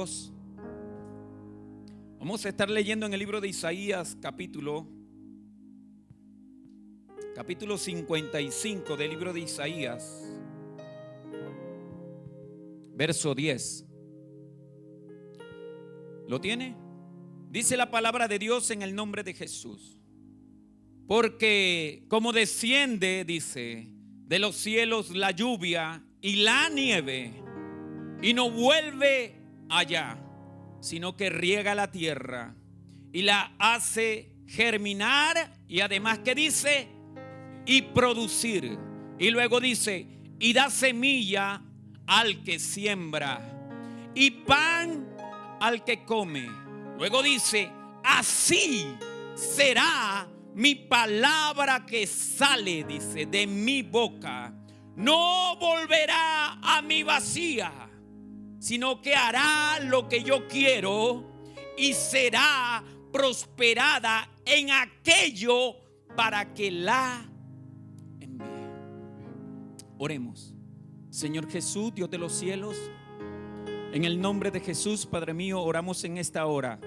Dios. Vamos a estar leyendo en el libro de Isaías, capítulo 55 del libro de Isaías, verso 10. ¿Lo tiene? Dice la palabra de Dios en el nombre de Jesús. Porque como desciende, dice, de los cielos la lluvia y la nieve, y no vuelve allá, sino que riega la tierra y la hace germinar, y además que dice, y producir. Y luego dice, y da semilla al que siembra y pan al que come. Luego dice, así será mi palabra que sale, dice, de mi boca. No volverá a mí vacía, sino que hará lo que yo quiero y será prosperada en aquello para que la envíe. Oremos. Señor Jesús, Dios de los cielos, en el nombre de Jesús, Padre mío, oramos en esta hora.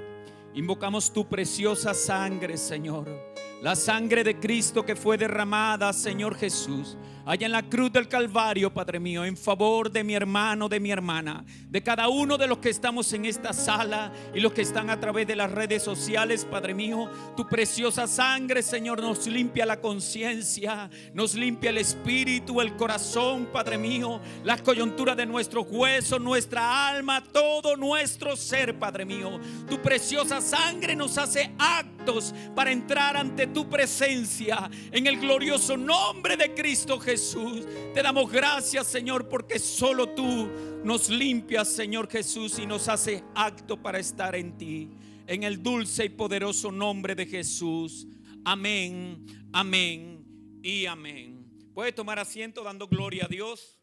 Invocamos tu preciosa sangre, Señor. La sangre de Cristo que fue derramada, Señor Jesús, allá en la cruz del Calvario, Padre mío, en favor de mi hermano, de mi hermana, de cada uno de los que estamos en esta sala y los que están a través de las redes sociales, Padre mío. Tu preciosa sangre, Señor, nos limpia la conciencia, nos limpia el espíritu, el corazón, Padre mío, las coyunturas de nuestros huesos, nuestra alma, todo nuestro ser, Padre mío. Tu preciosa sangre nos hace actos para entrar ante tu presencia en el glorioso nombre de Cristo Jesús. Te damos gracias, Señor, porque solo tú nos limpias, Señor Jesús, y nos hace acto para estar en ti, en el dulce y poderoso nombre de Jesús. Amén, amén y amén. Puede tomar asiento dando gloria a Dios.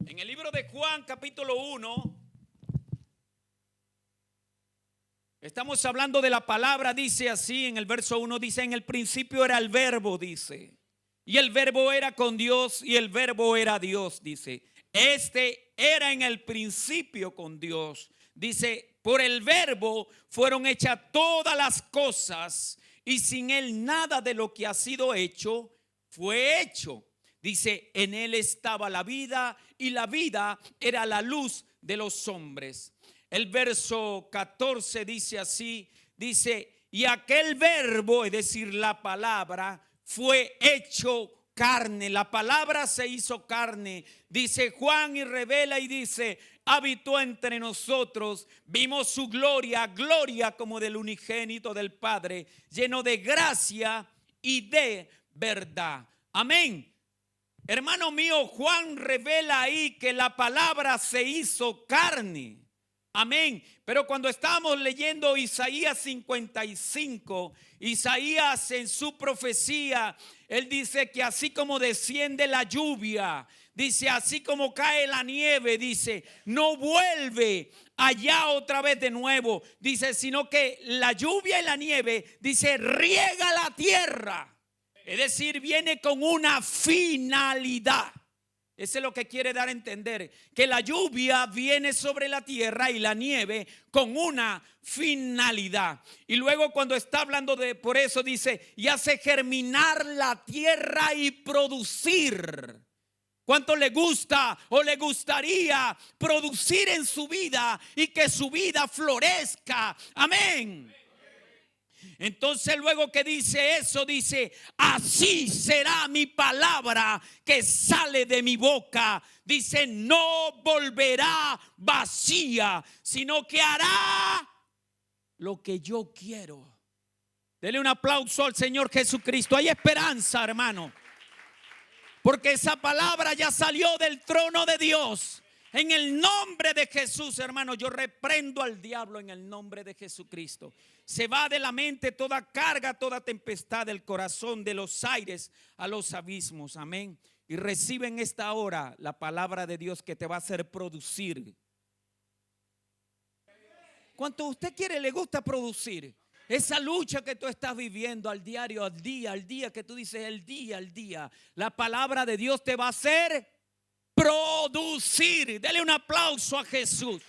En el libro de Juan, capítulo 1, estamos hablando de la palabra. Dice así en el verso 1, dice, en el principio era el verbo, dice, y el verbo era con Dios y el verbo era Dios, dice. Este era en el principio con Dios. Dice, por el verbo fueron hechas todas las cosas y sin él nada de lo que ha sido hecho fue hecho. Dice, en él estaba la vida y la vida era la luz de los hombres. El verso 14 dice así, dice, y aquel verbo, es decir, la palabra, fue hecho carne. La palabra se hizo carne. Dice Juan y revela y dice, habitó entre nosotros, vimos su gloria, gloria como del unigénito del Padre, lleno de gracia y de verdad. Amén. Hermano mío, Juan revela ahí que la palabra se hizo carne. Amén. Pero cuando estábamos leyendo Isaías 55, Isaías en su profecía, él dice que así como desciende la lluvia, dice así como cae la nieve, dice, no vuelve allá otra vez de nuevo, dice, sino que la lluvia y la nieve, dice, riega la tierra. Es decir, viene con una finalidad. Eso es lo que quiere dar a entender, que la lluvia viene sobre la tierra y la nieve con una finalidad. Y luego cuando está hablando de, por eso dice, y hace germinar la tierra y producir. ¿Cuánto le gusta o le gustaría producir en su vida y que su vida florezca? Amén. Entonces luego que dice eso, dice, así será mi palabra que sale de mi boca. Dice, no volverá vacía, sino que hará lo que yo quiero. Dele un aplauso al Señor Jesucristo. Hay esperanza, hermano, porque esa palabra ya salió del trono de Dios. En el nombre de Jesús, hermano, yo reprendo al diablo en el nombre de Jesucristo. Se va de la mente toda carga, toda tempestad del corazón, de los aires a los abismos. Amén. Y recibe en esta hora la palabra de Dios que te va a hacer producir. ¿Cuánto usted quiere, le gusta producir? Esa lucha que tú estás viviendo al diario, al día que tú dices el día, la palabra de Dios te va a hacer producir. Dele un aplauso a Jesús.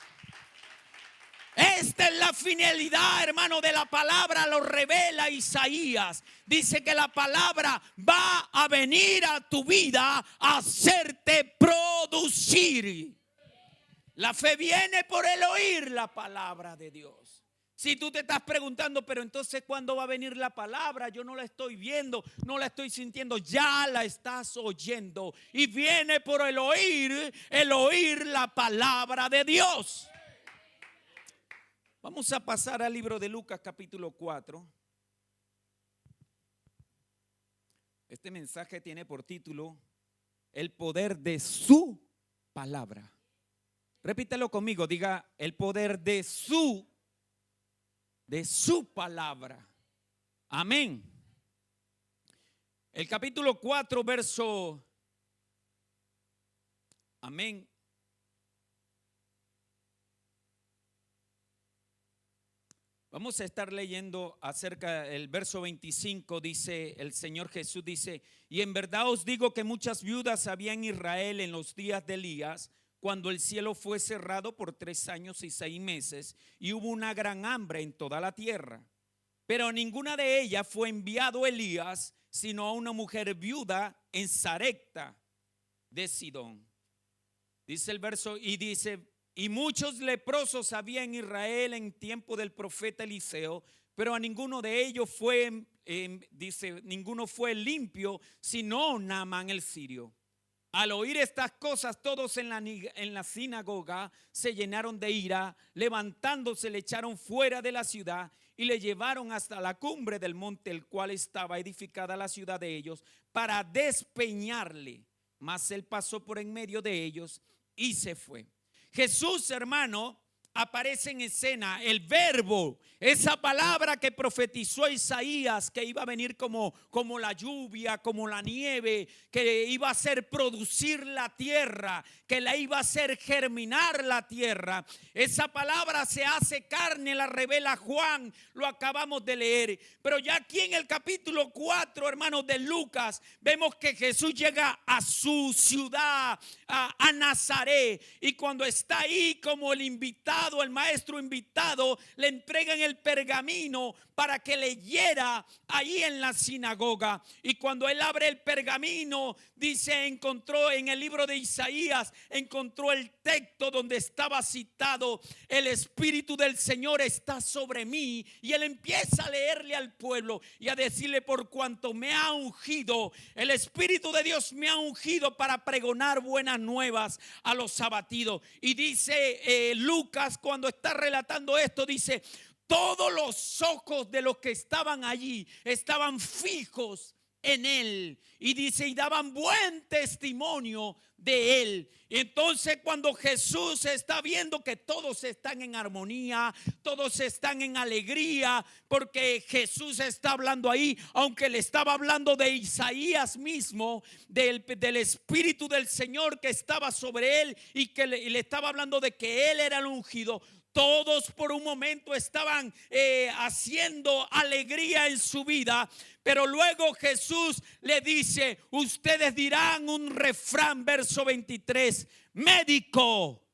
Esta es la finalidad, hermano, de la palabra, lo revela Isaías. Dice que la palabra va a venir a tu vida a hacerte producir. La fe viene por el oír la palabra de Dios. Si tú te estás preguntando, pero entonces ¿cuándo va a venir la palabra? Yo no la estoy viendo, no la estoy sintiendo. Ya la estás oyendo. Y viene por el oír la palabra de Dios. Vamos a pasar al libro de Lucas capítulo 4. Este mensaje tiene por título El poder de su palabra. Repítelo conmigo, diga el poder de su palabra. Amén. El capítulo 4, verso. Amén. Vamos a estar leyendo acerca del verso 25, dice el Señor Jesús, dice, y en verdad os digo que muchas viudas había en Israel en los días de Elías, cuando el cielo fue cerrado por 3 años y 6 meses, y hubo una gran hambre en toda la tierra. Pero a ninguna de ellas fue enviado Elías, sino a una mujer viuda en Sarepta de Sidón. Dice el verso, y dice, y muchos leprosos había en Israel en tiempo del profeta Eliseo, pero a ninguno de ellos fue, dice, ninguno fue limpio, sino Naamán el sirio. Al oír estas cosas, todos en la sinagoga se llenaron de ira, levantándose le echaron fuera de la ciudad y le llevaron hasta la cumbre del monte, el cual estaba edificada la ciudad de ellos, para despeñarle. Mas él pasó por en medio de ellos y se fue. Jesús, hermano, aparece en escena, el verbo, esa palabra que profetizó Isaías, que iba a venir como la lluvia, como la nieve, que iba a hacer producir la tierra, que la iba a hacer germinar la tierra. Esa palabra se hace carne, la revela Juan, lo acabamos de leer. Pero ya aquí en el capítulo 4, hermanos, de Lucas, vemos que Jesús llega a su ciudad, a Nazaret, y cuando está ahí como el invitado, el maestro invitado, le entregan el pergamino para que leyera ahí en la sinagoga. Y cuando él abre el pergamino, dice, encontró en el libro de Isaías, encontró el texto donde estaba citado: el Espíritu del Señor está sobre mí. Y él empieza a leerle al pueblo y a decirle: por cuanto me ha ungido, el Espíritu de Dios me ha ungido para pregonar buenas nuevas a los abatidos. Y dice Lucas, cuando está relatando esto, dice: todos los ojos de los que estaban allí estaban fijos en él. Y dice, y daban buen testimonio de él. Y entonces cuando Jesús está viendo que todos están en armonía, todos están en alegría, porque Jesús está hablando ahí, aunque le estaba hablando de Isaías mismo, del Espíritu del Señor que estaba sobre él, y que le estaba hablando de que él era el ungido. Todos por un momento estaban haciendo alegría en su vida. Pero luego Jesús le dice: ustedes dirán un refrán, verso 23: médico,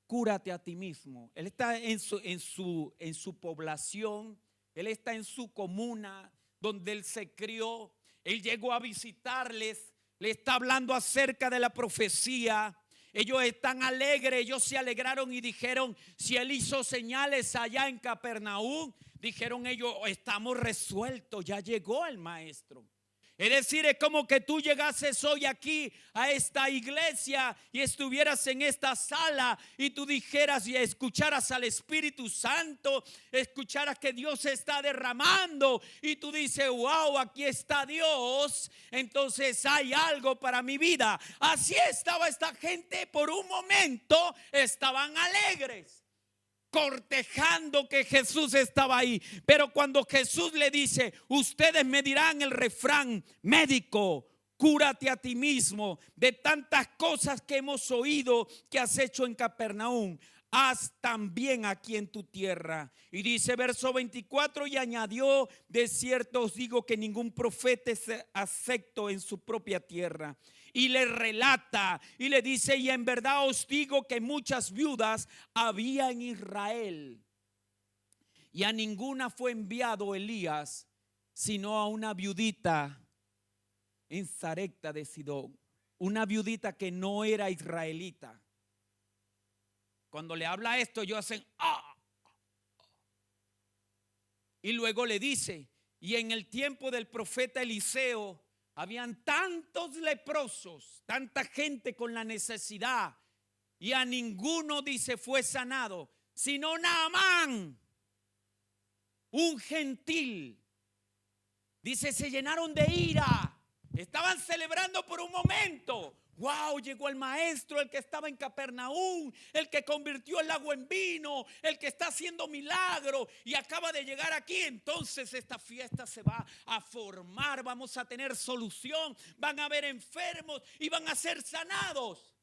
cúrate a ti mismo. Él está en su población, él está en su comuna donde él se crió. Él llegó a visitarles, le está hablando acerca de la profecía. Ellos están alegres, ellos se alegraron y dijeron: si él hizo señales allá en Capernaum, dijeron ellos, estamos resueltos, ya llegó el maestro. Es decir, es como que tú llegases hoy aquí a esta iglesia y estuvieras en esta sala y tú dijeras y escucharas al Espíritu Santo, escucharas que Dios se está derramando y tú dices: wow, aquí está Dios, entonces hay algo para mi vida. Así estaba esta gente. Por un momento estaban alegres, cortejando que Jesús estaba ahí. Pero cuando Jesús le dice: ustedes me dirán el refrán: médico, Cúrate a ti mismo de tantas cosas que hemos oído que has hecho en Capernaum. Haz también aquí en tu tierra. Y dice verso 24, y añadió: de cierto os digo que ningún profeta es acepto en su propia tierra. Y le relata y le dice: y en verdad os digo que muchas viudas había en Israel, y a ninguna fue enviado Elías, sino a una viudita en Sarepta de Sidón, una viudita que no era israelita. Cuando le habla esto, ellos hacen ¡ah! Y luego le dice: y en el tiempo del profeta Eliseo habían tantos leprosos, tanta gente con la necesidad, y a ninguno, dice, fue sanado, sino Naamán, un gentil. Dice, se llenaron de ira. Estaban celebrando por un momento. Wow, llegó el maestro, el que estaba en Capernaum, el que convirtió el agua en vino, el que está haciendo milagros y acaba de llegar aquí. Entonces esta fiesta se va a formar, vamos a tener solución, van a haber enfermos y van a ser sanados.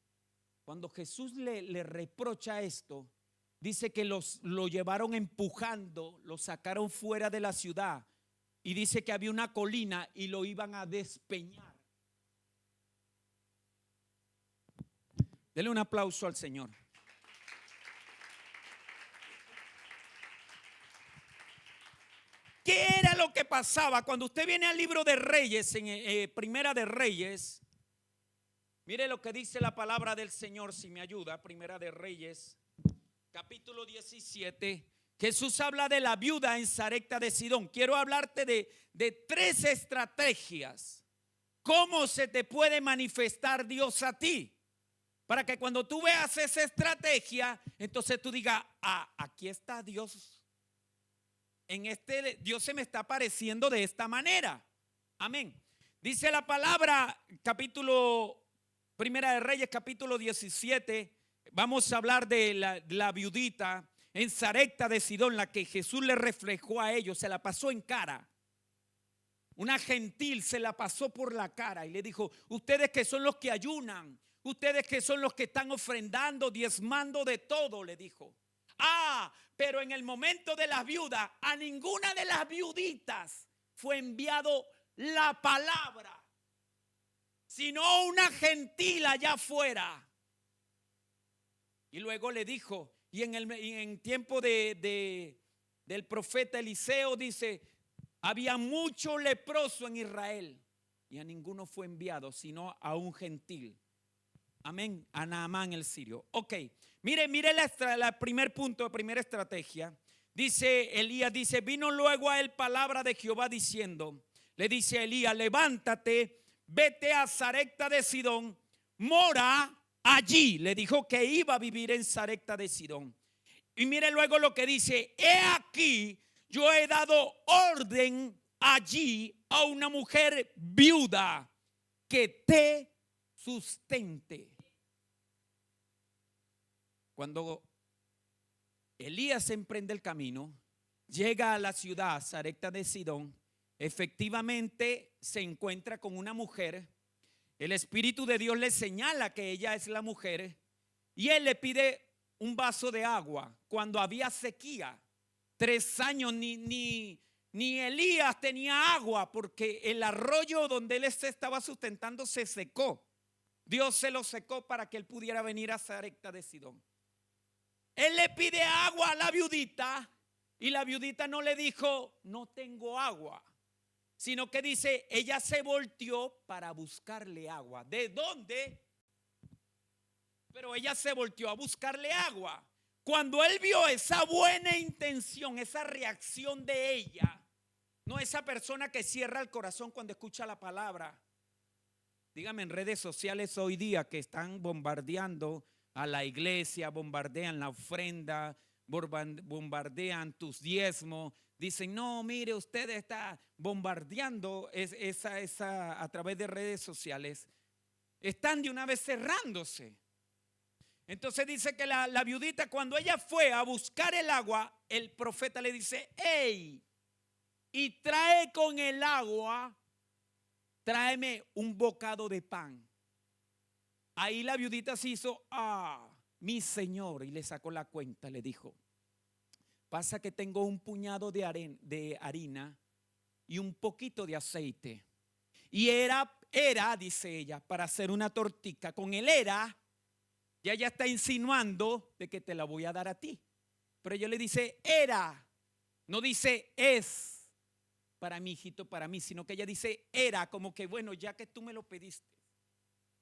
Cuando Jesús le reprocha esto, dice que lo llevaron empujando, lo sacaron fuera de la ciudad. Y dice que había una colina y lo iban a despeñar. Dele un aplauso al Señor. ¿Qué era lo que pasaba? Cuando usted viene al libro de Reyes, en Primera de Reyes, mire lo que dice la palabra del Señor, si me ayuda. Primera de Reyes, capítulo 17. Jesús habla de la viuda en Sarepta de Sidón. Quiero hablarte de tres estrategias. ¿Cómo se te puede manifestar Dios a ti? Para que cuando tú veas esa estrategia, entonces tú digas: ah, aquí está Dios. Dios se me está apareciendo de esta manera. Amén. Dice la palabra, Primera de Reyes, capítulo 17. Vamos a hablar de la viudita en Sarepta de Sidón, la que Jesús le reflejó a ellos, se la pasó en cara. Una gentil se la pasó por la cara y le dijo: ustedes que son los que ayunan, ustedes que son los que están ofrendando, diezmando de todo, le dijo. Ah, pero en el momento de las viudas, a ninguna de las viuditas fue enviado la palabra, sino una gentil allá afuera. Y luego le dijo, y en tiempo del profeta Eliseo, dice: había mucho leproso en Israel, y a ninguno fue enviado, sino a un gentil. Amén. A Naamán el sirio. Ok, mire el primer punto, la primera estrategia. Dice Elías, dice: vino luego a él palabra de Jehová diciendo, le dice a Elías: levántate, vete a Sarepta de Sidón, mora allí. Le dijo que iba a vivir en Sarepta de Sidón. Y mire luego lo que dice: he aquí, yo he dado orden allí a una mujer viuda que te sustente. Cuando Elías emprende el camino, llega a la ciudad Sarepta de Sidón, efectivamente se encuentra con una mujer. El Espíritu de Dios le señala que ella es la mujer y él le pide un vaso de agua. Cuando había sequía, 3 años ni Elías tenía agua, porque el arroyo donde él se estaba sustentando se secó. Dios se lo secó para que él pudiera venir a Sarepta de Sidón. Él le pide agua a la viudita y la viudita no le dijo: no tengo agua, sino que dice, ella se volteó para buscarle agua. ¿De dónde? Pero ella se volteó a buscarle agua. Cuando él vio esa buena intención, esa reacción de ella, no esa persona que cierra el corazón cuando escucha la palabra. Dígame, en redes sociales hoy día que están bombardeando a la iglesia, bombardean la ofrenda, bombardean tus diezmos. Dicen: no, mire, usted está bombardeando esa a través de redes sociales. Están de una vez cerrándose. Entonces dice que la viudita, cuando ella fue a buscar el agua, el profeta le dice: hey, y trae con el agua tráeme un bocado de pan. Ahí la viudita se hizo, mi señor, y le sacó la cuenta, le dijo, pasa que tengo un puñado de harina y un poquito de aceite. Y era, dice ella, para hacer una tortica. Con el era, ya ella está insinuando de que te la voy a dar a ti. Pero ella le dice, era, no dice es para mi hijito, para mí, sino que ella dice, era, como que bueno, ya que tú me lo pediste.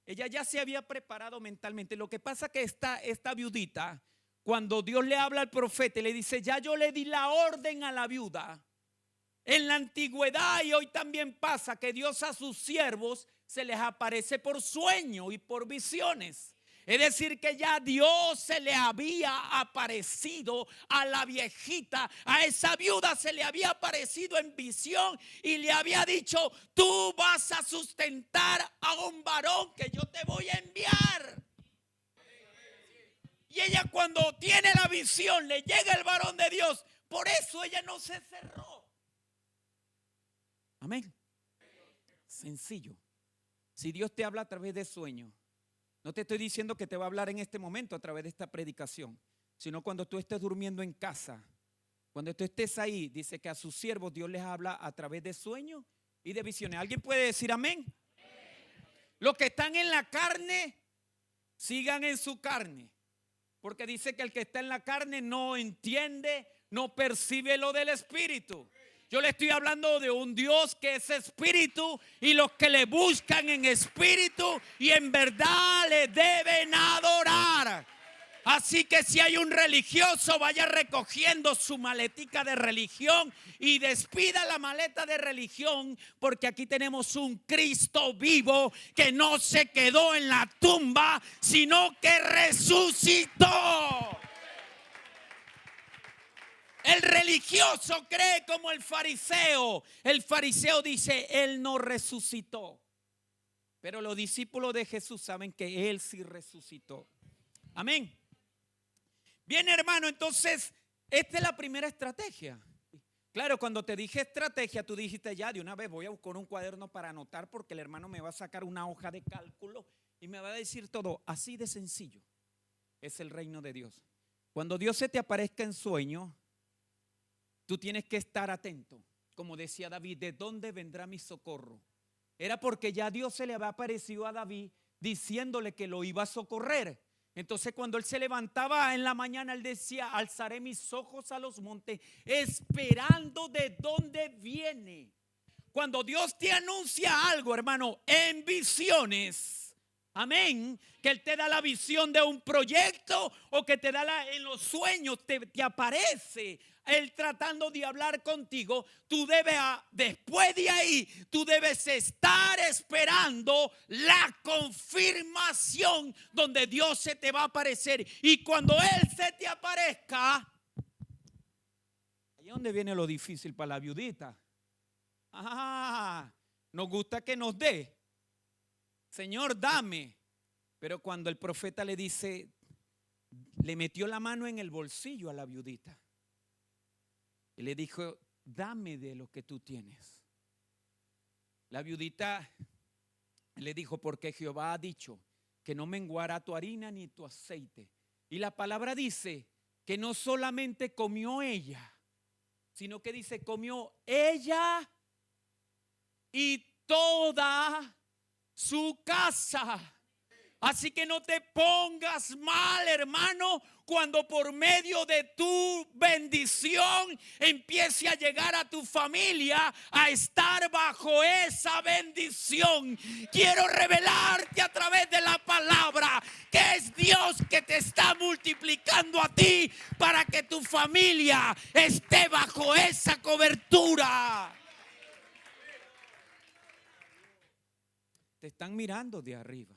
Ella ya se había preparado mentalmente. Lo que pasa que esta viudita, cuando Dios le habla al profeta y le dice, ya yo le di la orden a la viuda. En la antigüedad y hoy también pasa que Dios a sus siervos se les aparece por sueño y por visiones. Es decir, que ya Dios se le había aparecido a la viejita, a esa viuda se le había aparecido en visión y le había dicho, tú vas a sustentar a un varón que yo te voy a enviar. Y ella, cuando tiene la visión, le llega el varón de Dios. Por eso ella no se cerró. Amén. Sencillo. Si Dios te habla a través de sueños, no te estoy diciendo que te va a hablar en este momento a través de esta predicación, sino cuando tú estés durmiendo en casa, cuando tú estés ahí, dice que a sus siervos Dios les habla a través de sueños y de visiones. ¿Alguien puede decir amén? Los que están en la carne, sigan en su carne, porque dice que el que está en la carne no entiende, no percibe lo del Espíritu. Yo le estoy hablando de un Dios que es espíritu y los que le buscan en espíritu y en verdad le deben adorar. Así que si hay un religioso, vaya recogiendo su maletica de religión y despida la maleta de religión, porque aquí tenemos un Cristo vivo que no se quedó en la tumba, sino que resucitó. El religioso cree como el fariseo. El fariseo dice, él no resucitó. Pero los discípulos de Jesús saben que él sí resucitó. Amén. Bien, hermano, entonces esta es la primera estrategia. Claro, cuando te dije estrategia, tú dijiste ya de una vez voy a buscar un cuaderno para anotar, porque el hermano me va a sacar una hoja de cálculo y me va a decir todo. Así de sencillo es el reino de Dios. Cuando Dios se te aparezca en sueño, tú tienes que estar atento. Como decía David, ¿de dónde vendrá mi socorro? Era porque ya Dios se le había aparecido a David diciéndole que lo iba a socorrer. Entonces cuando él se levantaba en la mañana, él decía, alzaré mis ojos a los montes, esperando de dónde viene. Cuando Dios te anuncia algo, hermano, en visiones, amén, que Él te da la visión de un proyecto o que te da en los sueños, te aparece Él tratando de hablar contigo, tú debes, después de ahí, tú debes estar esperando la confirmación donde Dios se te va a aparecer. Y cuando Él se te aparezca, ahí es donde viene lo difícil para la viudita. Nos gusta que nos dé. Señor, dame. Pero cuando el profeta le dice, le metió la mano en el bolsillo a la viudita y le dijo, dame de lo que tú tienes. La viudita le dijo, porque Jehová ha dicho que no menguará tu harina ni tu aceite. Y la palabra dice que no solamente comió ella, sino que dice, comió ella y toda su casa. Así que no te pongas mal, hermano, cuando por medio de tu bendición empiece a llegar a tu familia a estar bajo esa bendición. Quiero revelarte a través de la palabra que es Dios que te está multiplicando a ti para que tu familia esté bajo esa cobertura. Te están mirando de arriba.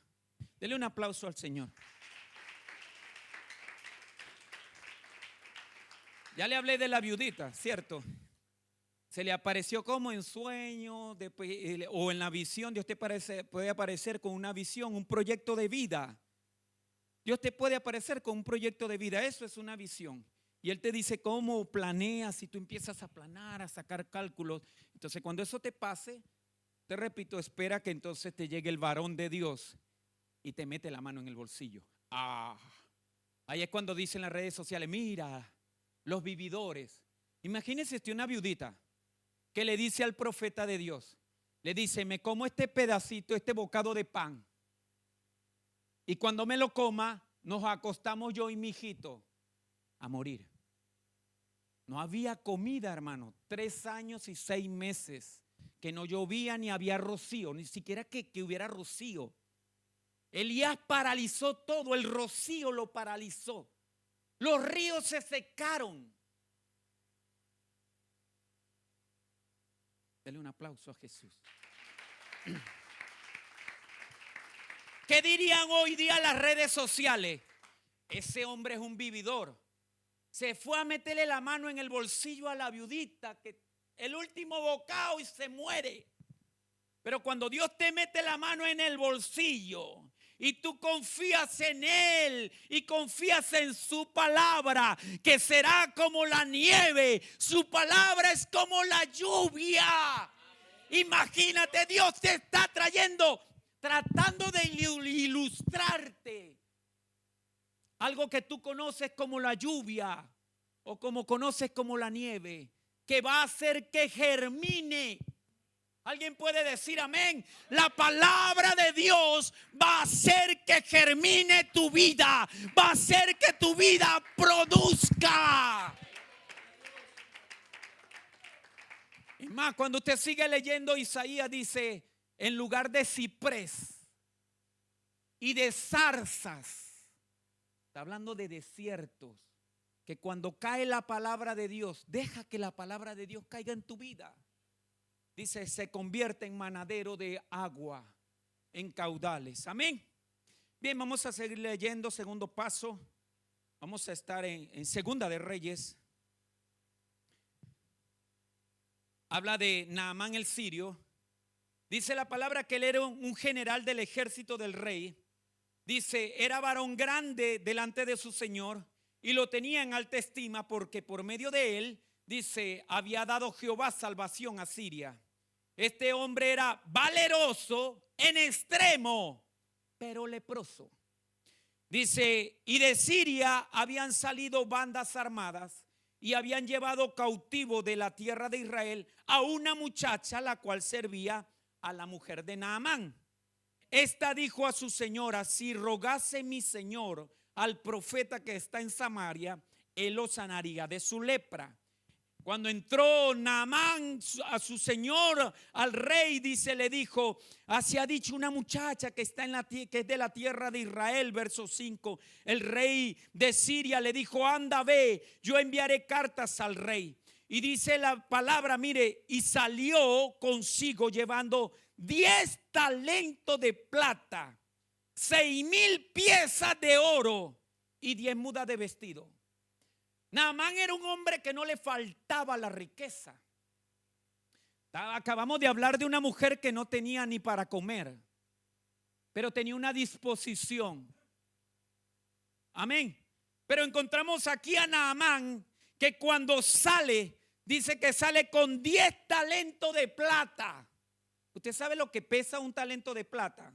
Dele un aplauso al Señor. Ya le hablé de la viudita, ¿cierto? Se le apareció como en sueño o en la visión. Dios te puede aparecer con una visión, un proyecto de vida. Dios te puede aparecer con un proyecto de vida. Eso es una visión. Y Él te dice cómo planeas y tú empiezas a planear, a sacar cálculos. Entonces cuando eso te pase, Te repito, espera que entonces te llegue el varón de Dios y te mete la mano en el bolsillo. Ahí es cuando dicen las redes sociales, mira, los vividores. Imagínense una viudita que le dice al profeta de Dios, le dice, me como este pedacito, este bocado de pan, y cuando me lo coma, nos acostamos yo y mi hijito a morir. No había comida, hermano, 3 años y 6 meses que no llovía ni había rocío, ni siquiera que hubiera rocío. Elías paralizó todo, el rocío lo paralizó. Los ríos se secaron. Dele un aplauso a Jesús. ¿Qué dirían hoy día las redes sociales? Ese hombre es un vividor. Se fue a meterle la mano en el bolsillo a la viudita, que el último bocado, y se muere. Pero cuando Dios te mete la mano en el bolsillo y tú confías en Él y confías en su palabra, que será como la nieve, su palabra es como la lluvia. Imagínate, Dios te está tratando de ilustrarte algo que tú conoces como la lluvia o como conoces como la nieve, que va a hacer que germine. ¿Alguien puede decir amén? La palabra de Dios va a hacer que germine tu vida, va a hacer que tu vida produzca. Es más, cuando usted sigue leyendo, Isaías dice, en lugar de ciprés y de zarzas, está hablando de desiertos, que cuando cae la palabra de Dios, deja que la palabra de Dios caiga en tu vida. Dice, se convierte en manadero de agua, en caudales. Amén. Bien, vamos a seguir leyendo. Segundo paso. Vamos a estar en Segunda de Reyes. Habla de Naamán el sirio. Dice la palabra que él era un general del ejército del rey. Dice, era varón grande delante de su señor y lo tenía en alta estima porque por medio de él, dice, había dado Jehová salvación a Siria. Este hombre era valeroso en extremo, pero leproso. Dice, y de Siria habían salido bandas armadas y habían llevado cautivo de la tierra de Israel a una muchacha, la cual servía a la mujer de Naamán. Esta dijo a su señora, si rogase mi señor al profeta que está en Samaria, él lo sanaría de su lepra. Cuando entró Naamán a su señor, al rey, dice, le dijo, así ha dicho una muchacha que está que es de la tierra de Israel, verso 5. El rey de Siria le dijo, anda, ve, yo enviaré cartas al rey. Y dice la palabra, mire, y salió consigo llevando 10 talentos de plata, 6,000 piezas de oro y 10 mudas de vestido. Naamán era un hombre que no le faltaba la riqueza. Acabamos de hablar de una mujer que no tenía ni para comer, pero tenía una disposición. Amén. Pero encontramos aquí a Naamán que cuando sale, dice que sale con 10 talentos de plata. ¿Usted sabe lo que pesa un talento de plata?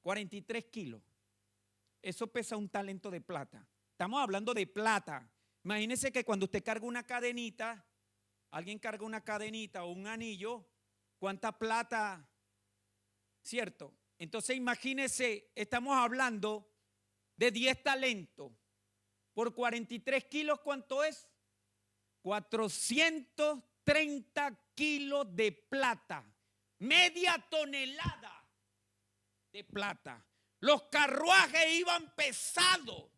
43 kilos. Eso pesa un talento de plata. Estamos hablando de plata. Imagínese que cuando usted carga una cadenita, alguien carga una cadenita o un anillo, ¿cuánta plata? ¿Cierto? Entonces imagínese, estamos hablando de 10 talentos. Por 43 kilos, ¿cuánto es? 430 kilos de plata. Media tonelada de plata. Los carruajes iban pesados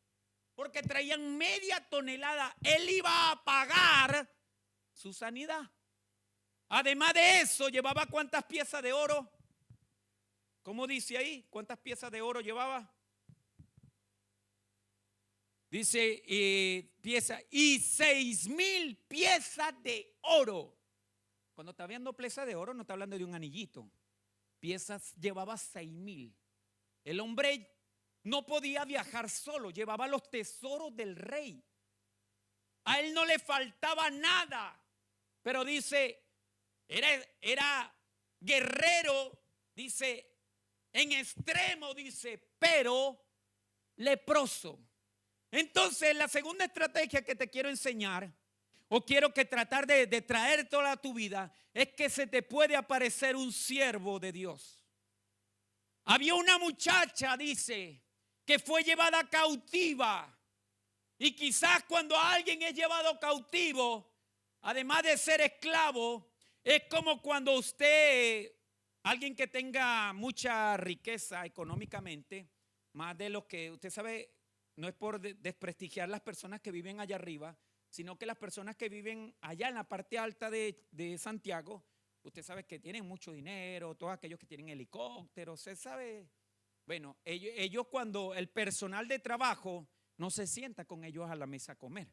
porque traían media tonelada. Él iba a pagar su sanidad. Además de eso, llevaba ¿cuántas piezas de oro? ¿Cómo dice ahí? ¿Cuántas piezas de oro llevaba? Dice pieza y 6,000 piezas de oro. Cuando está viendo piezas de oro no está hablando de un anillito. Piezas llevaba 6,000. El hombre no podía viajar solo, llevaba los tesoros del rey. A él no le faltaba nada. Pero dice, era guerrero, dice, en extremo, dice, pero leproso. Entonces, la segunda estrategia que te quiero enseñar, o quiero que tratar de traer toda tu vida, es que se te puede aparecer un siervo de Dios. Había una muchacha, dice, que fue llevada cautiva. Y quizás cuando alguien es llevado cautivo, además de ser esclavo, es como cuando usted, alguien que tenga mucha riqueza económicamente, más de lo que usted sabe, no es por desprestigiar las personas que viven allá arriba, sino que las personas que viven allá en la parte alta de Santiago, usted sabe que tienen mucho dinero, todos aquellos que tienen helicópteros, usted sabe. Bueno, ellos cuando el personal de trabajo no se sienta con ellos a la mesa a comer.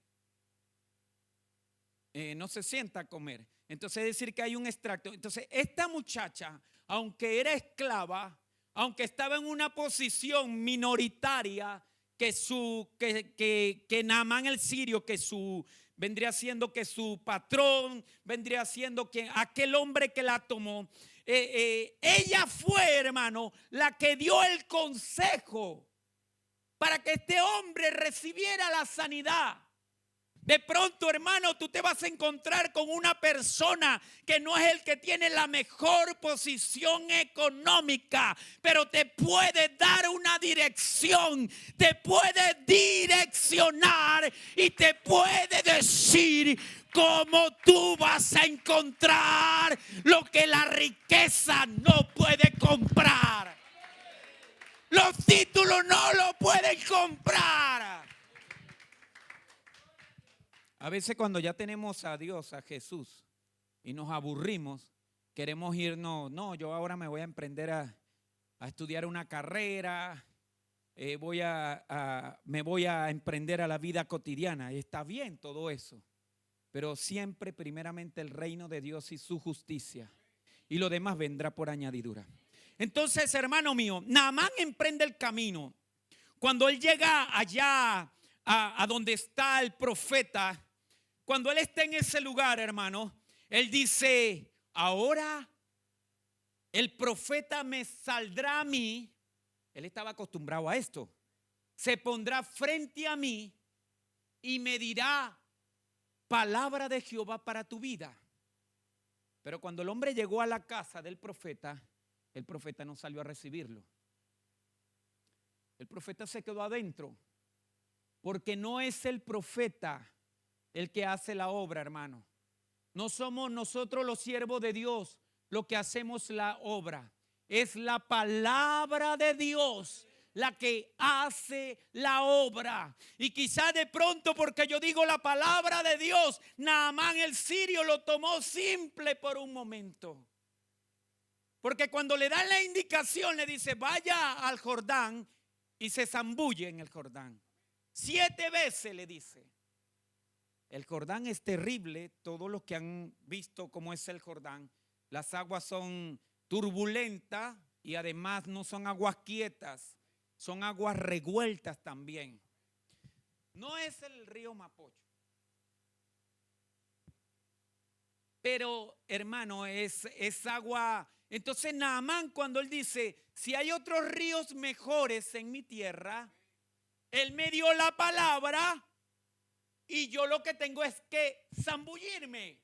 No se sienta a comer. Entonces es decir que hay un extracto. Entonces esta muchacha, aunque era esclava, aunque estaba en una posición minoritaria, que Naamán el sirio, vendría siendo que su patrón, vendría siendo que aquel hombre que la tomó, ella fue, hermano, la que dio el consejo para que este hombre recibiera la sanidad. De pronto, hermano, tú te vas a encontrar con una persona que no es el que tiene la mejor posición económica, pero te puede dar una dirección, te puede direccionar y te puede decir cómo tú vas a encontrar lo que la riqueza no puede comprar. Los títulos no lo pueden comprar. A veces cuando ya tenemos a Dios, a Jesús, y nos aburrimos, queremos irnos, no, yo ahora me voy a emprender a estudiar una carrera, me voy a emprender a la vida cotidiana. Y está bien todo eso, pero siempre primeramente el reino de Dios y su justicia, y lo demás vendrá por añadidura. Entonces, hermano mío, Naamán emprende el camino. Cuando él llega allá a donde está el profeta, cuando él está en ese lugar, hermano, él dice, ahora el profeta me saldrá a mí. Él estaba acostumbrado a esto. Se pondrá frente a mí y me dirá palabra de Jehová para tu vida. Pero cuando el hombre llegó a la casa del profeta, el profeta no salió a recibirlo. El profeta se quedó adentro, porque no es el profeta el que hace la obra, hermano. No somos nosotros los siervos de Dios los que hacemos la obra. Es la palabra de Dios la que hace la obra. Y quizá de pronto, porque yo digo la palabra de Dios, Naamán el sirio lo tomó simple por un momento. Porque cuando le dan la indicación, le dice, vaya al Jordán, y se zambulle en el Jordán. 7 veces le dice. El Jordán es terrible. Todos los que han visto cómo es el Jordán, las aguas son turbulentas y además no son aguas quietas, son aguas revueltas también. No es el río Mapocho, pero hermano, es agua. Entonces Naamán, cuando él dice, si hay otros ríos mejores en mi tierra, él me dio la palabra y yo lo que tengo es que zambullirme.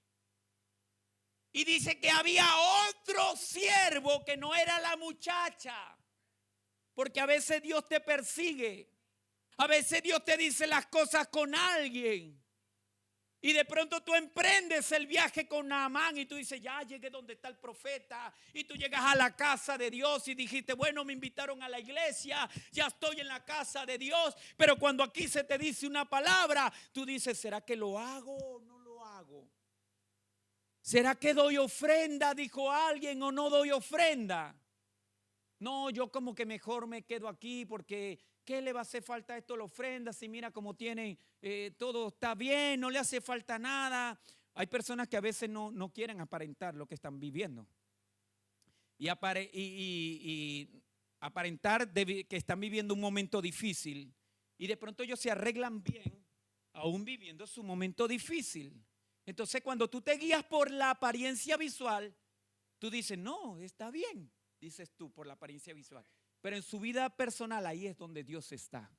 Y dice que había otro siervo que no era la muchacha, porque a veces Dios te persigue, a veces Dios te dice las cosas con alguien. Y de pronto tú emprendes el viaje con Naamán y tú dices, ya llegué donde está el profeta. Y tú llegas a la casa de Dios y dijiste, bueno, me invitaron a la iglesia, ya estoy en la casa de Dios. Pero cuando aquí se te dice una palabra, tú dices, ¿será que lo hago o no lo hago? ¿Será que doy ofrenda, dijo alguien, o no doy ofrenda? No, yo como que mejor me quedo aquí porque ¿qué le va a hacer falta a esto la ofrenda? Si mira cómo tienen, todo está bien, no le hace falta nada. Hay personas que a veces no quieren aparentar lo que están viviendo. Y aparentar que están viviendo un momento difícil. Y de pronto ellos se arreglan bien, aún viviendo su momento difícil. Entonces cuando tú te guías por la apariencia visual, tú dices, no, está bien, dices tú por la apariencia visual. Pero en su vida personal ahí es donde Dios está.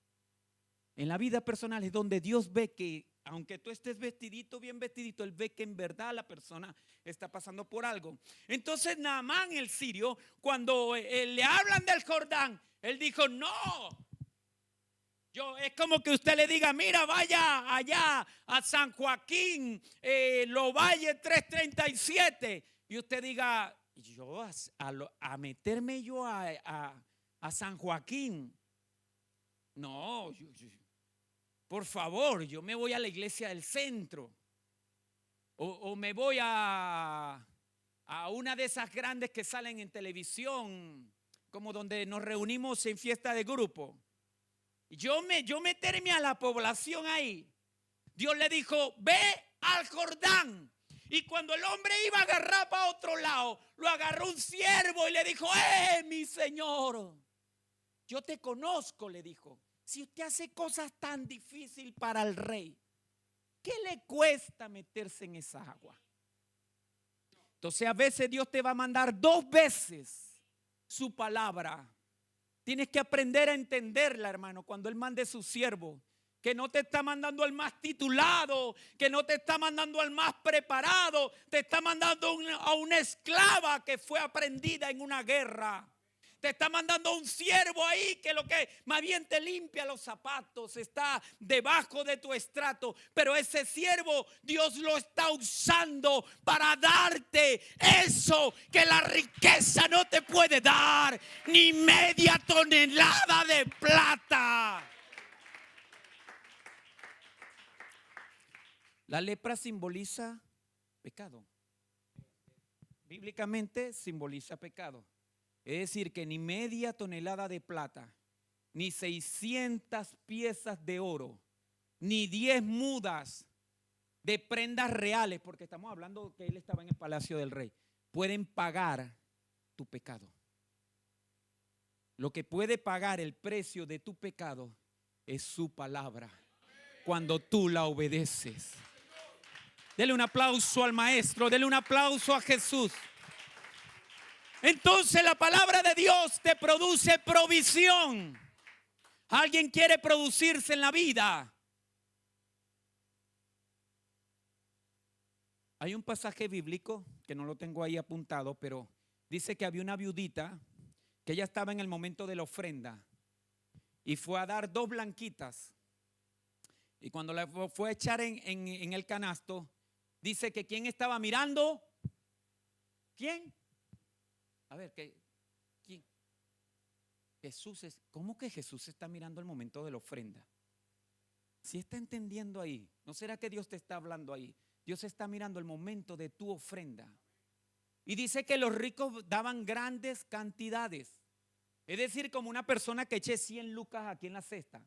En la vida personal es donde Dios ve que aunque tú estés vestidito, bien vestidito, Él ve que en verdad la persona está pasando por algo. Entonces Naamán el sirio, cuando le hablan del Jordán, él dijo, no. Es como que usted le diga, mira, vaya allá a San Joaquín, Los Valles 337. Y usted diga, yo a meterme yo a San Joaquín. No, por favor, yo me voy a la iglesia del centro. O me voy a una de esas grandes que salen en televisión, como donde nos reunimos en fiesta de grupo. Yo meterme a la población ahí. Dios le dijo, ve al Jordán. Y cuando el hombre iba a agarrar para otro lado, lo agarró un siervo y le dijo, mi señor, yo te conozco, le dijo. Si usted hace cosas tan difíciles para el rey, ¿qué le cuesta meterse en esa agua? Entonces a veces Dios te va a mandar 2 veces su palabra. Tienes que aprender a entenderla, hermano, cuando Él mande su siervo. Que no te está mandando al más titulado, que no te está mandando al más preparado, te está mandando a una esclava que fue aprendida en una guerra. Te está mandando a un siervo ahí que lo que más bien te limpia los zapatos, está debajo de tu estrato. Pero ese siervo Dios lo está usando para darte eso que la riqueza no te puede dar, ni media tonelada de plata. La lepra simboliza pecado. Bíblicamente simboliza pecado. Es decir, que ni media tonelada de plata, ni 600 piezas de oro, ni 10 mudas de prendas reales, porque estamos hablando que él estaba en el palacio del rey, pueden pagar tu pecado. Lo que puede pagar el precio de tu pecado es su palabra, cuando tú la obedeces. Dele un aplauso al maestro, dele un aplauso a Jesús. Entonces la palabra de Dios te produce provisión. ¿Alguien quiere producirse en la vida? Hay un pasaje bíblico que no lo tengo ahí apuntado, pero dice que había una viudita que ella estaba en el momento de la ofrenda y fue a dar 2 blanquitas. Y cuando la fue a echar en el canasto, dice que ¿quién estaba mirando? ¿Quién? A ver, ¿quién? Jesús es. ¿Cómo que Jesús está mirando el momento de la ofrenda? Si está entendiendo ahí, ¿no será que Dios te está hablando ahí? Dios está mirando el momento de tu ofrenda. Y dice que los ricos daban grandes cantidades. Es decir, como una persona que eche 100 lucas aquí en la cesta,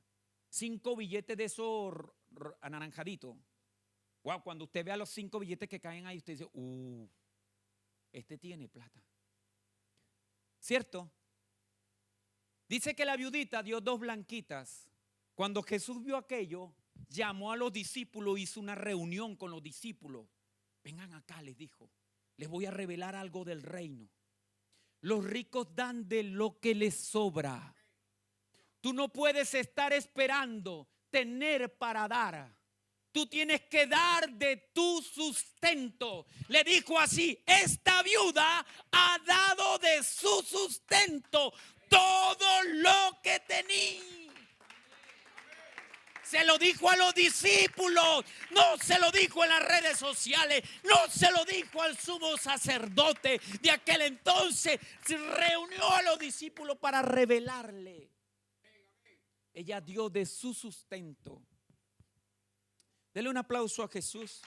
5 billetes de esos anaranjaditos. Wow, cuando usted vea los 5 billetes que caen ahí, usted dice, este tiene plata. ¿Cierto? Dice que la viudita dio 2 blanquitas. Cuando Jesús vio aquello, llamó a los discípulos, hizo una reunión con los discípulos. Vengan acá, les dijo, les voy a revelar algo del reino. Los ricos dan de lo que les sobra. Tú no puedes estar esperando tener para dar. Tú tienes que dar de tu sustento. Le dijo así, esta viuda ha dado de su sustento todo lo que tenía. Se lo dijo a los discípulos, no se lo dijo en las redes sociales, no se lo dijo al sumo sacerdote de aquel entonces. Se reunió a los discípulos para revelarle. Ella dio de su sustento. Dele un aplauso a Jesús.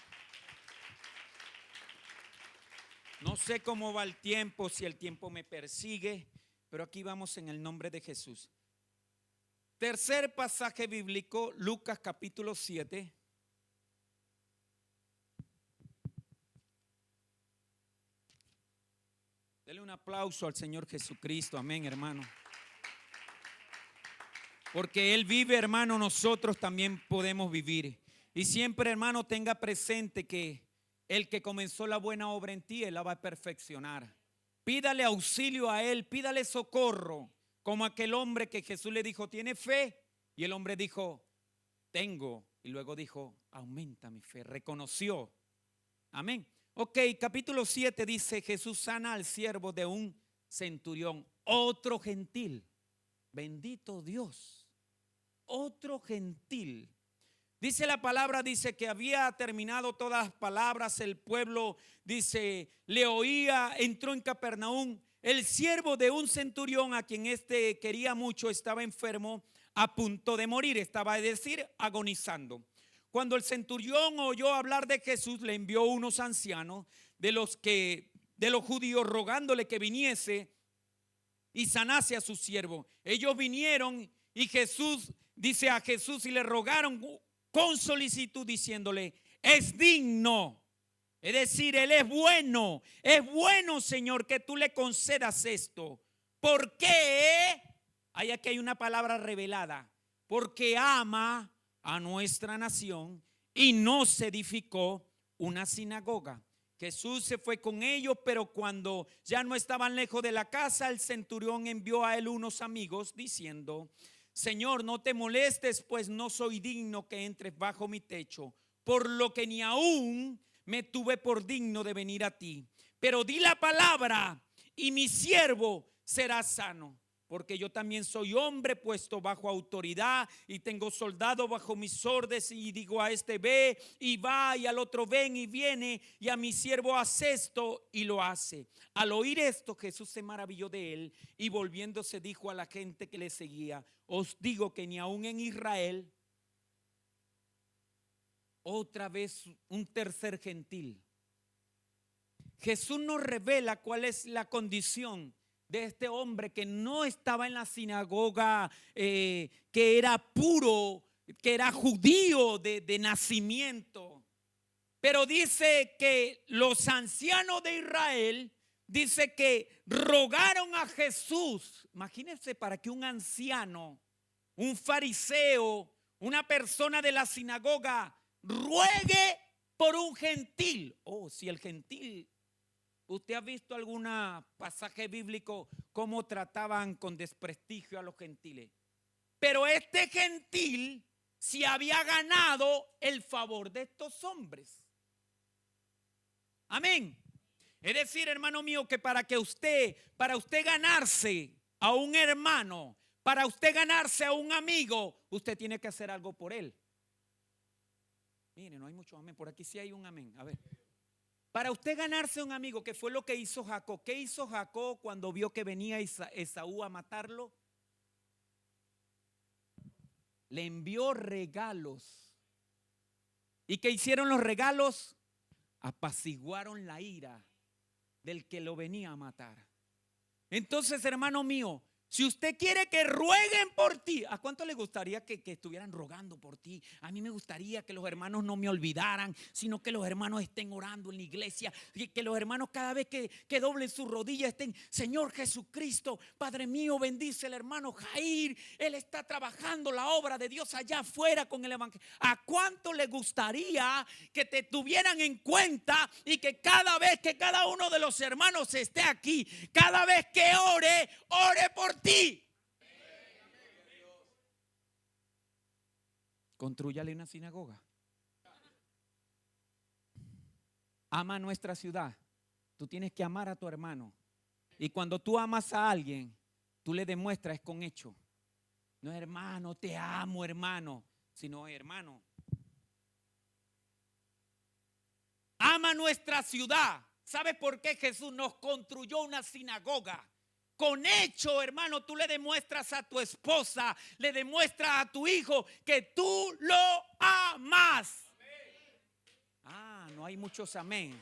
No sé cómo va el tiempo, si el tiempo me persigue, pero aquí vamos en el nombre de Jesús. Tercer pasaje bíblico, Lucas capítulo 7. Dele un aplauso al Señor Jesucristo, amén, hermano. Porque Él vive, hermano, nosotros también podemos vivir. Y siempre, hermano, tenga presente que el que comenzó la buena obra en ti, Él la va a perfeccionar. pídale auxilio a él, pídale socorro, como aquel hombre que Jesús le dijo, ¿tiene fe? Y el hombre dijo, tengo. Y luego dijo, aumenta mi fe. Reconoció. Amén. Ok, capítulo 7 dice, Jesús sana al siervo de un centurión, otro gentil. Bendito Dios, otro gentil. Dice la palabra, dice que había terminado todas las palabras, el pueblo, dice, le oía, entró en Capernaum. El siervo de un centurión a quien éste quería mucho estaba enfermo, a punto de morir, estaba, es decir, agonizando. Cuando el centurión oyó hablar de Jesús, le envió unos ancianos de los judíos rogándole que viniese y sanase a su siervo. Ellos vinieron y Jesús, dice a Jesús, y le rogaron con solicitud diciéndole, es digno. Es decir, Él es bueno, Señor, que tú le concedas esto. ¿Por qué? Aquí hay una palabra revelada. Porque ama a nuestra nación y no se edificó una sinagoga. Jesús se fue con ellos, pero cuando ya no estaban lejos de la casa, el centurión envió a él unos amigos diciendo, Señor, no te molestes, pues no soy digno que entres bajo mi techo, por lo que ni aún me tuve por digno de venir a ti. Pero di la palabra y mi siervo será sano. Porque yo también soy hombre puesto bajo autoridad y tengo soldados bajo mis órdenes, y digo a este ve y va, y al otro ven y viene, y a mi siervo hace esto y lo hace. Al oír esto, Jesús se maravilló de él y volviéndose dijo a la gente que le seguía, os digo que ni aún en Israel, otra vez un tercer gentil. Jesús nos revela cuál es la condición de este hombre que no estaba en la sinagoga, que era puro, que era judío de nacimiento. Pero dice que los ancianos de Israel, dice que rogaron a Jesús. Imagínense, para que un anciano, un fariseo, una persona de la sinagoga ruegue por un gentil. Oh, si el gentil, ¿usted ha visto algún pasaje bíblico cómo trataban con desprestigio a los gentiles? Pero este gentil se había ganado el favor de estos hombres. Amén. Es decir, hermano mío, que para usted ganarse a un hermano, para usted ganarse a un amigo, usted tiene que hacer algo por él. Mire, no hay mucho amén. Por aquí sí hay un amén. A ver. Para usted ganarse un amigo, que fue lo que hizo Jacob. ¿Qué hizo Jacob cuando vio que venía Esaú a matarlo? Le envió regalos. ¿Y qué hicieron los regalos? Apaciguaron la ira del que lo venía a matar. Entonces, hermano mío, si usted quiere que rueguen por ti, ¿a cuánto le gustaría que estuvieran rogando por ti? A mí me gustaría que los hermanos no me olvidaran, sino que los hermanos estén orando en la iglesia, que los hermanos cada vez que doblen sus rodillas estén, Señor Jesucristo, Padre mío, bendice al hermano Jair, él está trabajando la obra de Dios allá afuera con el evangelio. ¿A cuánto le gustaría que te tuvieran en cuenta y que cada vez que cada uno de los hermanos esté aquí, cada vez que ore por ti? Constrúyale una sinagoga. Ama nuestra ciudad. Tú tienes que amar a tu hermano. Y cuando tú amas a alguien, tú le demuestras con hecho. No, hermano, te amo, hermano. Sino, hermano, ama nuestra ciudad. ¿Sabes por qué Jesús nos construyó una sinagoga? Con hecho, hermano, tú le demuestras a tu esposa, le demuestras a tu hijo que tú lo amas. No hay muchos amén.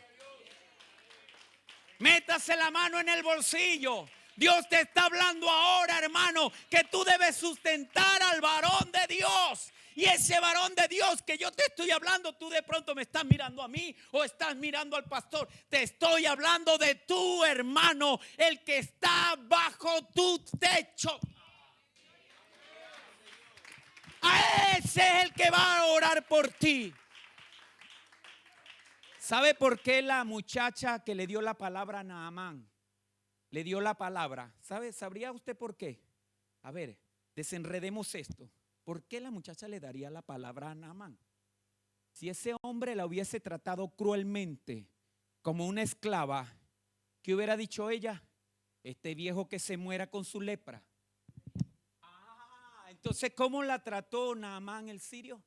Métase la mano en el bolsillo. Dios te está hablando ahora, hermano, que tú debes sustentar al varón de Dios. Y ese varón de Dios que yo te estoy hablando, tú de pronto me estás mirando a mí o estás mirando al pastor. Te estoy hablando de tu hermano, el que está bajo tu techo. A ese es el que va a orar por ti. ¿Sabe por qué la muchacha que le dio la palabra a Naamán le dio la palabra. ¿Sabría usted por qué? A ver, desenredemos esto. ¿Por qué la muchacha le daría la palabra a Naamán? Si ese hombre la hubiese tratado cruelmente como una esclava, ¿qué hubiera dicho ella? Este viejo que se muera con su lepra. Entonces, ¿cómo la trató Naamán el sirio?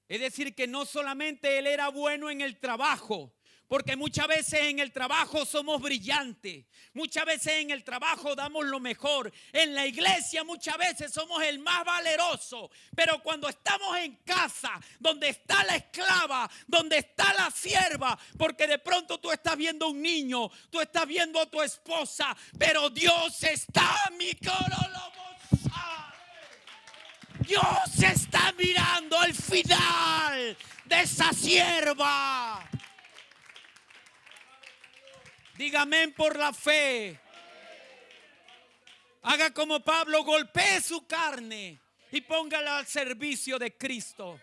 Es decir, que no solamente él era bueno en el trabajo, porque muchas veces en el trabajo somos brillantes, muchas veces en el trabajo damos lo mejor, en la iglesia muchas veces somos el más valeroso, pero cuando estamos en casa, donde está la esclava, donde está la sierva, porque de pronto tú estás viendo un niño, tú estás viendo a tu esposa, pero Dios está mi corazón. Dios está mirando al final de esa sierva. Dígame por la fe. Haga como Pablo, golpee su carne y póngala al servicio de Cristo.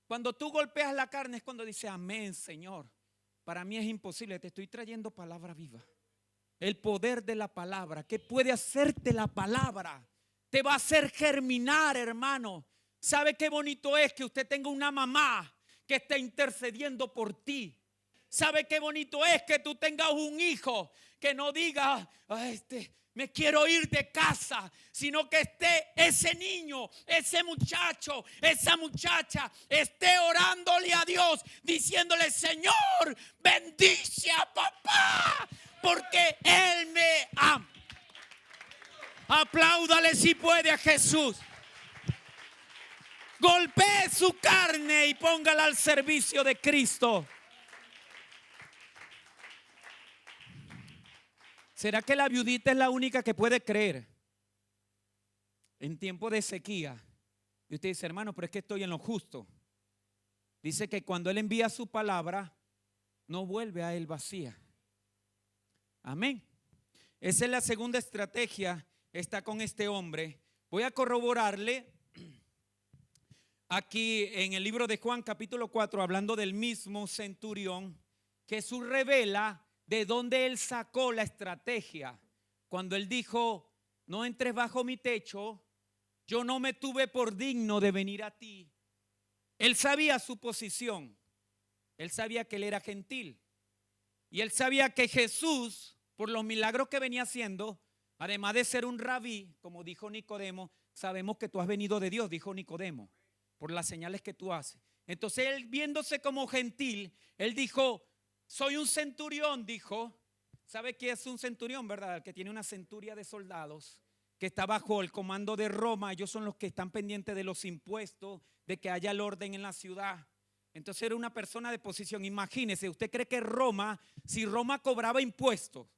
Cuando tú golpeas la carne es cuando dice amén, Señor. Para mí es imposible, te estoy trayendo palabra viva. El poder de la palabra. ¿Qué puede hacerte la palabra? Te va a hacer germinar, hermano. ¿Sabe qué bonito es que usted tenga una mamá que esté intercediendo por ti? ¿Sabe qué bonito es que tú tengas un hijo que no diga, me quiero ir de casa, sino que esté ese niño, ese muchacho, esa muchacha, esté orándole a Dios, diciéndole, Señor, bendice a papá, porque Él me ama. Apláudale si puede a Jesús. Golpee su carne y póngala al servicio de Cristo. ¿Será que la viudita es la única que puede creer en tiempo de sequía? Y usted dice, hermano, pero es que estoy en lo justo. Dice que cuando Él envía su palabra, no vuelve a Él vacía. Amén. Esa es la segunda estrategia. Está con este hombre. Voy a corroborarle aquí en el libro de Juan capítulo 4, hablando del mismo centurión. Jesús revela de dónde él sacó la estrategia. Cuando él dijo, no entres bajo mi techo, yo no me tuve por digno de venir a ti. Él sabía su posición. Él sabía que él era gentil. Y él sabía que Jesús, por los milagros que venía haciendo, además de ser un rabí, como dijo Nicodemo, sabemos que tú has venido de Dios, dijo Nicodemo, por las señales que tú haces. Entonces él, viéndose como gentil, él dijo, soy un centurión, dijo. ¿Sabe qué es un centurión, verdad? El que tiene una centuria de soldados, que está bajo el comando de Roma. Ellos son los que están pendientes de los impuestos, de que haya el orden en la ciudad. Entonces era una persona de posición. Imagínese, ¿usted cree que Roma, si Roma cobraba impuestos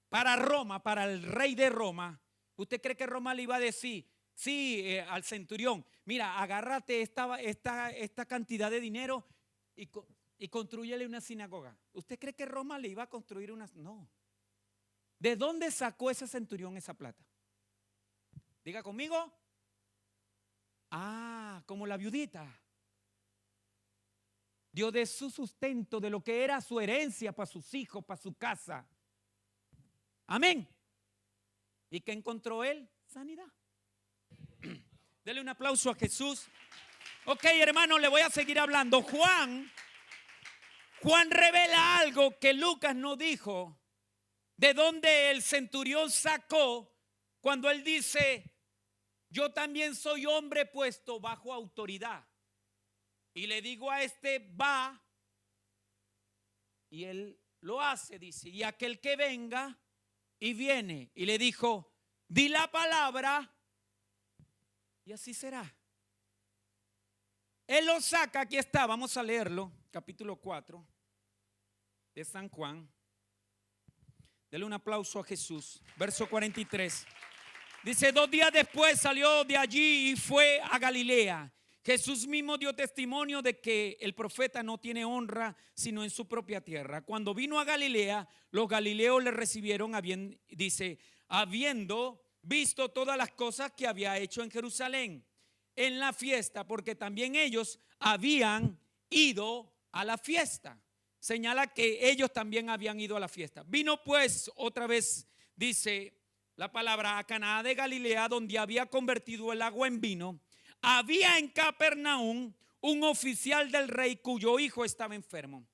para Roma, para el rey de Roma, usted cree que Roma le iba a decir, sí, al centurión, mira, agárrate esta cantidad de dinero y construyele una sinagoga? ¿Usted cree que Roma le iba a construir una? No. ¿De dónde sacó ese centurión esa plata? Diga conmigo. Como la viudita. Dio de su sustento, de lo que era su herencia para sus hijos, para su casa. Amén. ¿Y qué encontró él? Sanidad. Dele un aplauso a Jesús. Ok, hermano, le voy a seguir hablando. Juan revela algo que Lucas no dijo. De dónde el centurión sacó cuando él dice, yo también soy hombre puesto bajo autoridad. Y le digo a va, y él lo hace, dice, y aquel que venga y viene, y le dijo, di la palabra y así será. Él lo saca, aquí está, vamos a leerlo, capítulo 4 de San Juan. Dele un aplauso a Jesús. Verso 43. Dice, 2 días después salió de allí y fue a Galilea. Jesús mismo dio testimonio de que el profeta no tiene honra sino en su propia tierra. Cuando vino a Galilea, los galileos le recibieron, habiendo visto todas las cosas que había hecho en Jerusalén en la fiesta, porque también ellos habían ido a la fiesta. señala que ellos también habían ido a la fiesta. Vino pues otra vez, dice la palabra, a Caná de Galilea, donde había convertido el agua en vino. Había en Capernaum un oficial del rey cuyo hijo estaba enfermo.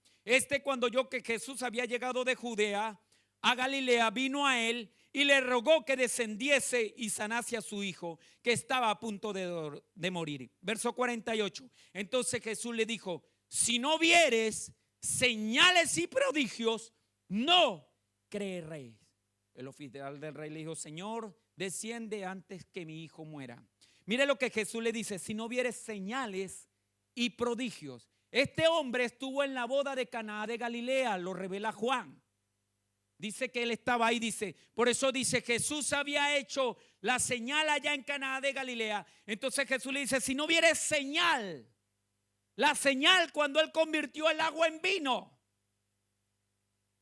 Cuando oyó que Jesús había llegado de Judea a Galilea, vino a él y le rogó que descendiese y sanase a su hijo, que estaba a punto de morir. Verso 48. Entonces Jesús le dijo: si no vieres señales y prodigios, no creeréis. El oficial del rey le dijo: Señor, desciende antes que mi hijo muera. Mire lo que Jesús le dice: si no vieres señales y prodigios. Este hombre estuvo en la boda de Caná de Galilea, lo revela Juan. Dice que él estaba ahí, dice. Por eso dice, Jesús había hecho la señal allá en Caná de Galilea. Entonces Jesús le dice: si no vieres señal, la señal cuando él convirtió el agua en vino.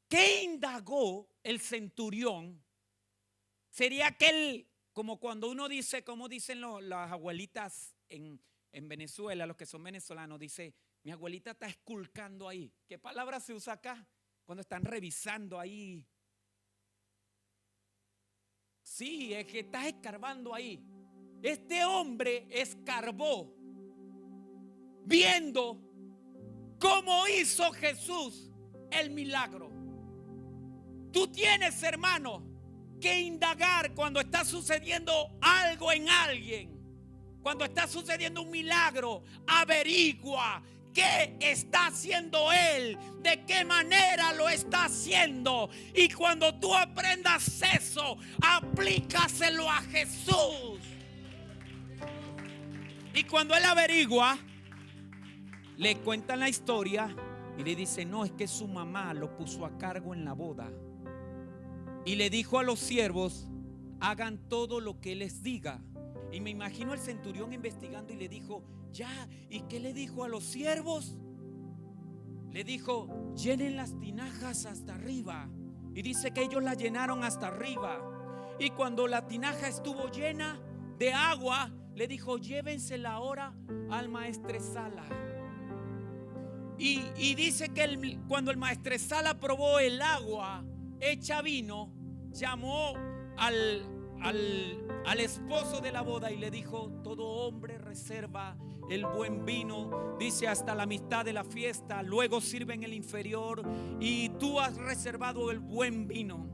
¿Qué indagó el centurión? Sería aquel, como cuando uno dice, como dicen las abuelitas en Venezuela, los que son venezolanos, dice: mi abuelita está esculcando ahí. ¿Qué palabra se usa acá? Cuando están revisando ahí. Sí, es que estás escarbando ahí. Este hombre escarbó viendo cómo hizo Jesús el milagro. Tú tienes, hermano, que indagar cuando está sucediendo algo en alguien. Cuando está sucediendo un milagro, averigua qué está haciendo él, de qué manera lo está haciendo. Y cuando tú aprendas eso, aplícaselo a Jesús. Y cuando él averigua, le cuentan la historia y le dice: no, es que su mamá lo puso a cargo en la boda. Y le dijo a los siervos: hagan todo lo que él les diga. Y me imagino el centurión investigando y le dijo: ya, ¿y qué le dijo a los siervos? Le dijo: llenen las tinajas hasta arriba. Y dice que ellos la llenaron hasta arriba. Y cuando la tinaja estuvo llena de agua, le dijo: llévensela ahora al maestresala. Y dice que cuando el maestresala probó el agua hecha vino, llamó al esposo de la boda y le dijo: todo hombre reserva el buen vino, dice, hasta la mitad de la fiesta, luego sirven el inferior, y tú has reservado el buen vino.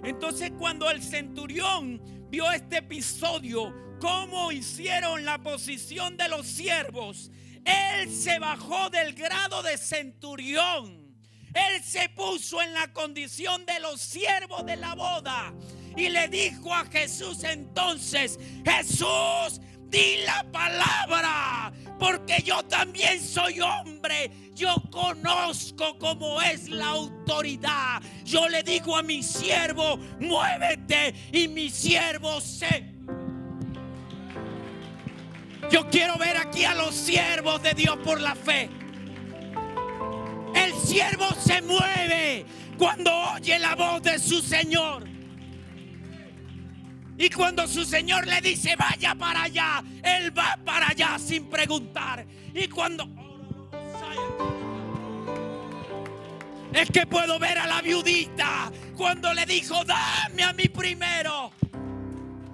Entonces, cuando el centurión vio este episodio, cómo hicieron la posición de los siervos, él se bajó del grado de centurión. Él se puso en la condición de los siervos de la boda y le dijo a Jesús entonces: Jesús, di la palabra, porque yo también soy hombre. Yo conozco cómo es la autoridad. Yo le digo a mi siervo: muévete, y mi siervo se... Yo quiero ver aquí a los siervos de Dios por la fe. El siervo se mueve cuando oye la voz de su Señor. Y cuando su Señor le dice: vaya para allá, él va para allá sin preguntar. Y cuando... es que puedo ver a la viudita cuando le dijo: dame a mí primero.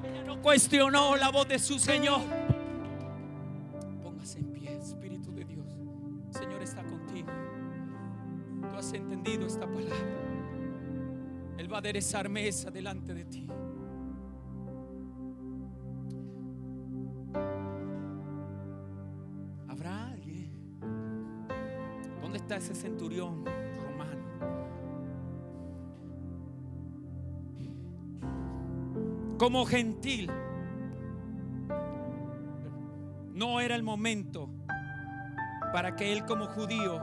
Ella no cuestionó la voz de su Señor. Póngase en pie, Espíritu de Dios. El Señor está contigo. Tú has entendido esta palabra. Él va a aderezar mesa delante de ti. ¿Habrá alguien? ¿Dónde está ese centurión romano? Como gentil, no era el momento para que él como judío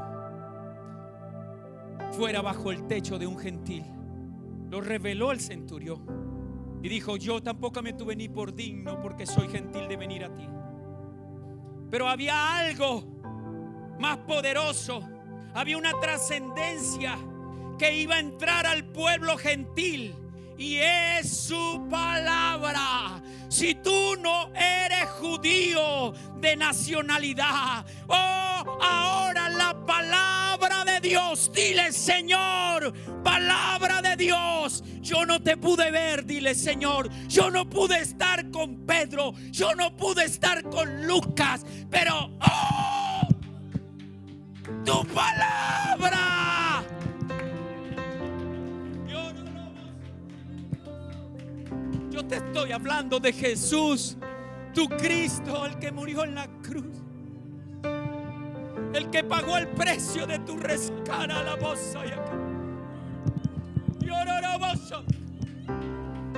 fuera bajo el techo de un gentil. Lo reveló el centurión y dijo: yo tampoco me tuve ni por digno, porque soy gentil, de venir a ti. Pero había algo más poderoso. Había una trascendencia que iba a entrar al pueblo gentil, y es su palabra. Si tú no eres judío de nacionalidad, ahora la palabra de Dios. Dile: Señor, palabra de Dios. Yo no te pude ver, dile: Señor, yo no pude estar con Pedro, yo no pude estar con Lucas, pero tu palabra. Yo te estoy hablando de Jesús, tu Cristo, el que murió en la cruz, el que pagó el precio de tu rescate. La voz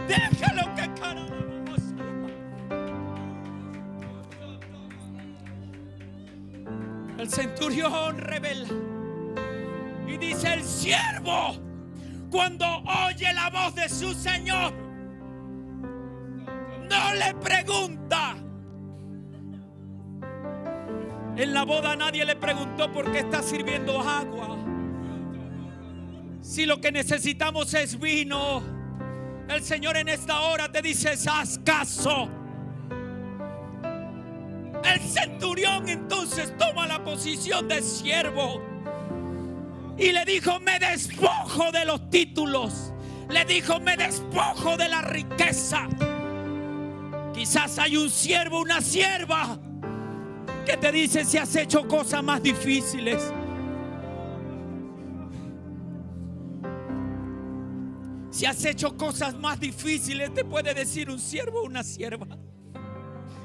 déjalo que cara la voz. El centurión revela y dice: el siervo, cuando oye la voz de su Señor, no le pregunta. En la boda nadie le preguntó por qué está sirviendo agua. Si lo que necesitamos es vino, el Señor en esta hora te dice: haz caso. El centurión entonces toma la posición de siervo y le dijo: me despojo de los títulos. Le dijo: me despojo de la riqueza. Quizás hay un siervo, una sierva que te dice: si has hecho cosas más difíciles, si has hecho cosas más difíciles, te puede decir un siervo o una sierva.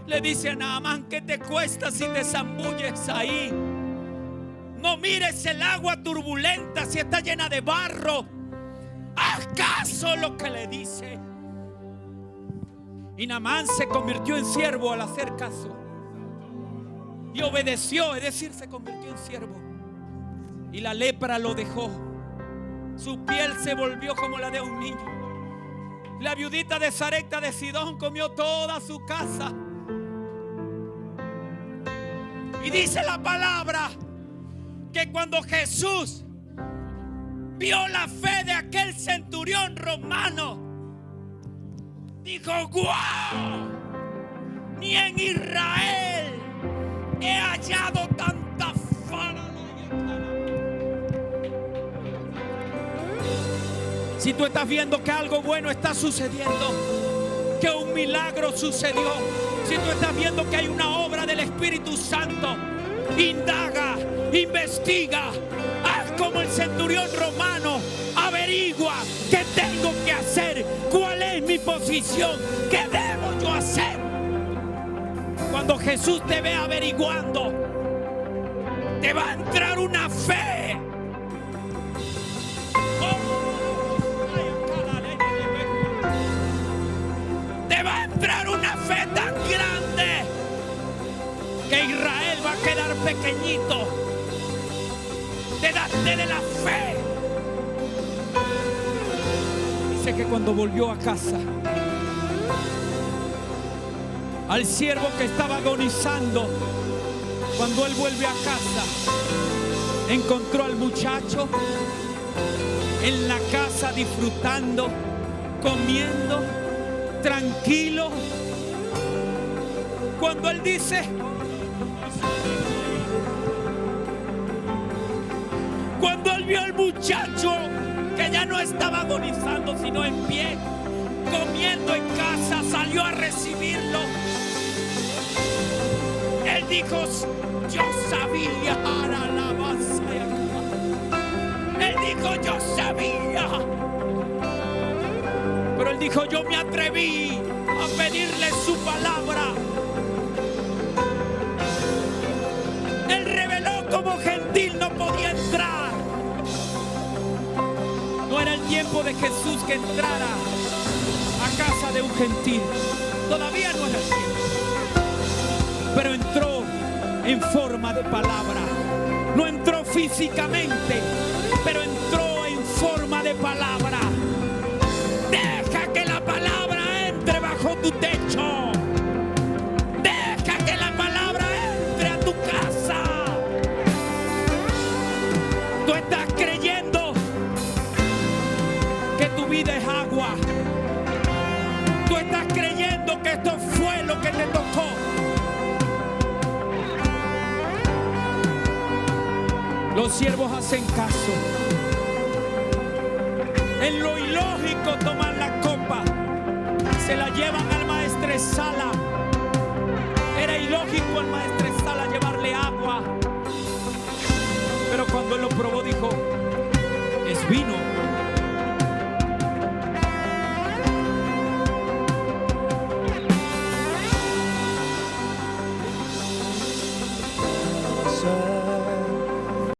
Le dice a Naamán: ¿qué te cuesta si te zambulles ahí? No mires el agua turbulenta si está llena de barro. Haz caso lo que le dice. Y Naamán se convirtió en siervo al hacer caso. Y obedeció, es decir, se convirtió en siervo. Y la lepra lo dejó. Su piel se volvió como la de un niño. La viudita de Sarepta de Sidón comió toda su casa. Y dice la palabra que cuando Jesús vio la fe de aquel centurión romano, dijo: ¡guau! Ni en Israel he hallado tanta fala. Si tú estás viendo que algo bueno está sucediendo, que un milagro sucedió, si tú estás viendo que hay una obra del Espíritu Santo, indaga, investiga, haz como el centurión romano, averigua qué tengo que hacer, cuál es mi posición, qué debo yo hacer. Cuando Jesús te ve averiguando, te va a entrar una fe. Te va a entrar una fe tan grande que Israel va a quedar pequeñito delante de la fe. Dice que cuando volvió a casa, al siervo que estaba agonizando, cuando él vuelve a casa, encontró al muchacho en la casa disfrutando, comiendo, tranquilo. Cuando él dice: cuando él vio al muchacho que ya no estaba agonizando sino en pie, comiendo en casa, salió a recibirlo. Él dijo: yo sabía, él dijo: yo sabía. Pero él dijo: yo me atreví a pedirle su palabra. Él reveló como gentil no podía entrar. No era el tiempo de Jesús que entrara a casa de un gentil. Todavía no era el tiempo. Pero entró en forma de palabra. No entró físicamente, pero entró en forma de palabra. Deja que la palabra entre bajo tu techo. Deja que la palabra entre a tu casa. Tú estás creyendo que tu vida es agua. Tú estás creyendo que esto fue lo que te tocó. Los siervos hacen caso. En lo ilógico toman la copa, se la llevan al maestresala. Era ilógico al maestresala llevarle agua, pero cuando él lo probó dijo: es vino. So